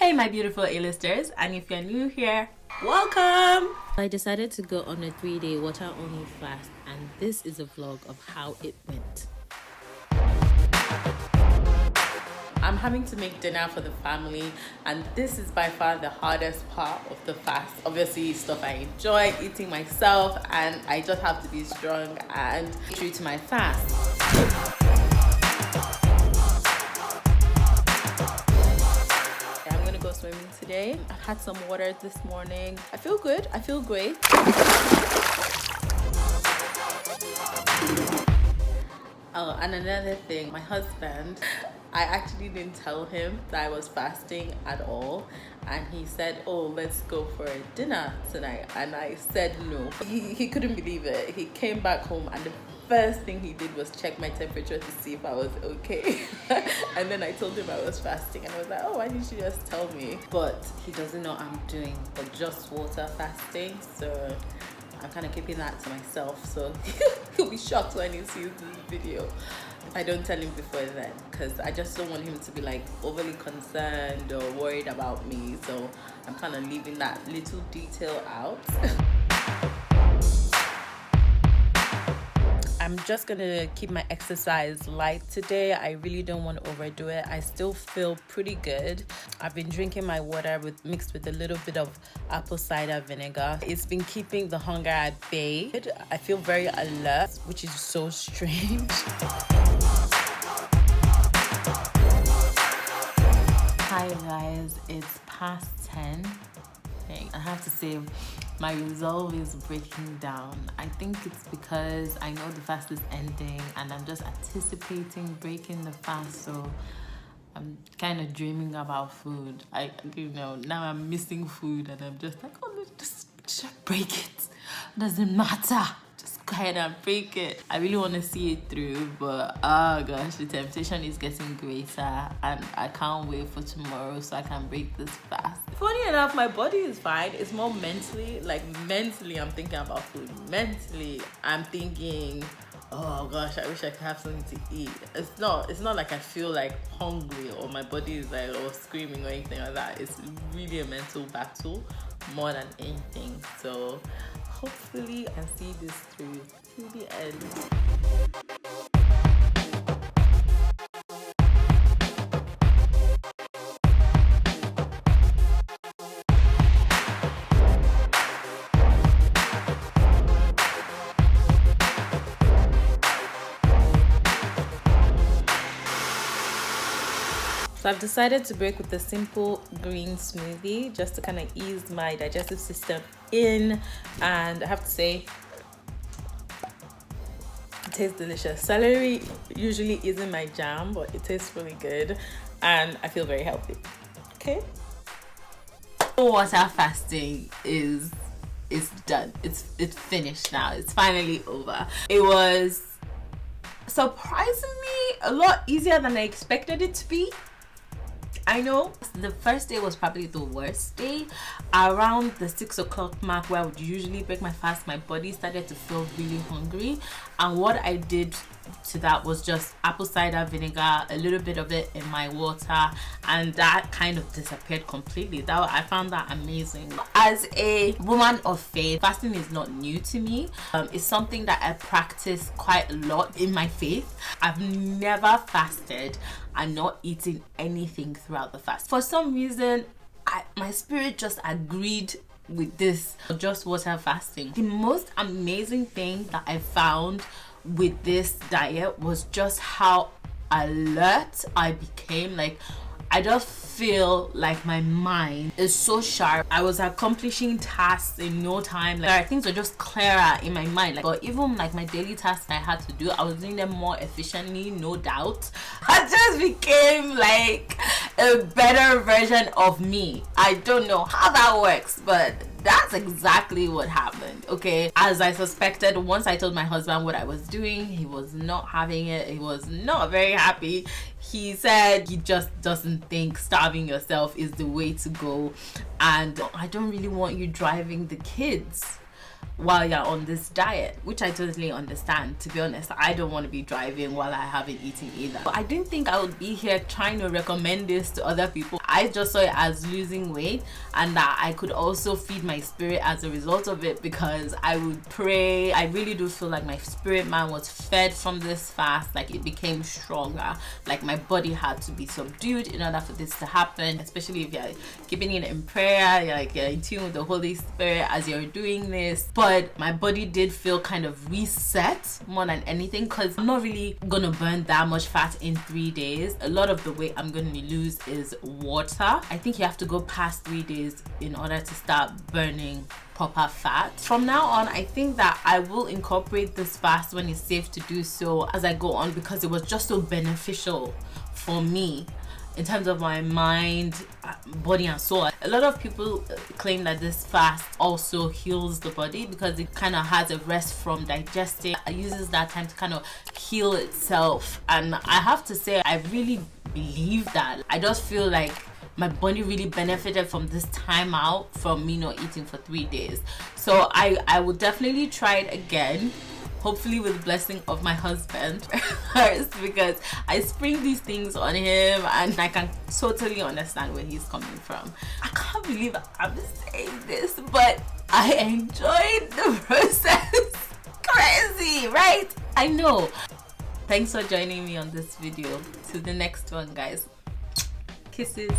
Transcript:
Hey my beautiful A-listers, and if you're new here, welcome! I decided to go on a 3-day water only fast, and this is a vlog of how it went. I'm having to make dinner for the family, and this is by far the hardest part of the fast. Obviously stuff I enjoy eating myself, and I just have to be strong and true to my fast. Go swimming today. I've had some water this morning. I feel good. I feel great. Oh, and another thing, my husband, I actually didn't tell him that I was fasting at all, and he said, oh, let's go for a dinner tonight, and I said no. He couldn't believe it. He came back home, and the first thing he did was check my temperature to see if I was okay. And then I told him I was fasting, and I was like, oh, why didn't you just tell me? But he doesn't know I'm doing the just water fasting, so I'm kind of keeping that to myself. So he'll be shocked when he sees this video if I don't tell him before then, because I just don't want him to be like overly concerned or worried about me. So I'm kind of leaving that little detail out. I'm just gonna keep my exercise light today. I really don't want to overdo it. I still feel pretty good. I've been drinking my water mixed with a little bit of apple cider vinegar. It's been keeping the hunger at bay. I feel very alert, which is so strange. Hi guys, it's past 10. I have to say, my resolve is breaking down. I think it's because I know the fast is ending and I'm just anticipating breaking the fast, so I'm kind of dreaming about food. Now I'm missing food and I'm just like, oh, let's just break it. Doesn't matter. Just go ahead and break it. I really want to see it through, but oh gosh, the temptation is getting greater and I can't wait for tomorrow so I can break this fast. Funny enough, my body is fine. It's more mentally, mentally I'm thinking about food. Mentally, I'm thinking, oh gosh, I wish I could have something to eat. It's not like I feel like hungry or my body is like screaming or anything like that. It's really a mental battle more than anything. So hopefully I can see this through to the end. So I've decided to break with a simple green smoothie just to kind of ease my digestive system in, and I have to say it tastes delicious. Celery usually isn't my jam, but it tastes really good and I feel very healthy. Okay, water fasting is done. It's finished now. It's finally over. It was surprisingly a lot easier than I expected it to be. I know the first day was probably the worst day. Around the 6 o'clock mark, where I would usually break my fast, my body started to feel really hungry, and what I did to that was just apple cider vinegar, a little bit of it in my water, and that kind of disappeared completely. I found that amazing. As a woman of faith, fasting is not new to me. It's something that I practice quite a lot in my faith. I've never fasted and not eating anything throughout the fast. For some reason, my spirit just agreed with this just water fasting. The most amazing thing that I found with this diet was just how alert I became. I just feel like my mind is so sharp. I was accomplishing tasks in no time. Things were just clearer in my mind. But even my daily tasks I had to do, I was doing them more efficiently, no doubt. I just became a better version of me. I don't know how that works, but that's exactly what happened. Okay, as I suspected, once I told my husband what I was doing, he was not having it. He was not very happy. He said he just doesn't think starving yourself is the way to go, and I don't really want you driving the kids while you're on this diet, which I totally understand. To be honest, I don't want to be driving while I haven't eaten either. But I didn't think I would be here trying to recommend this to other people. I just saw it as losing weight, and that I could also feed my spirit as a result of it, because I would pray. I really do feel like my spirit man was fed from this fast. Like, it became stronger. Like, my body had to be subdued in order for this to happen, especially if you're keeping it in prayer, you're in tune with the Holy Spirit as you're doing this. But my body did feel kind of reset more than anything, because I'm not really gonna burn that much fat in 3 days. A lot of the weight I'm gonna lose is water. I think you have to go past 3 days in order to start burning proper fat. From now on, I think that I will incorporate this fast when it's safe to do so as I go on, because it was just so beneficial for me in terms of my mind, body and soul. A lot of people claim that this fast also heals the body, because it kind of has a rest from digesting. It uses that time to kind of heal itself, and I have to say I really believe that. I just feel like my body really benefited from this time out from me not eating for 3 days. So I will definitely try it again, hopefully with the blessing of my husband first, because I spring these things on him and I can totally understand where he's coming from. I can't believe I'm saying this, but I enjoyed the process. Crazy, right? I know. Thanks for joining me on this video. Till the next one, guys. Kisses.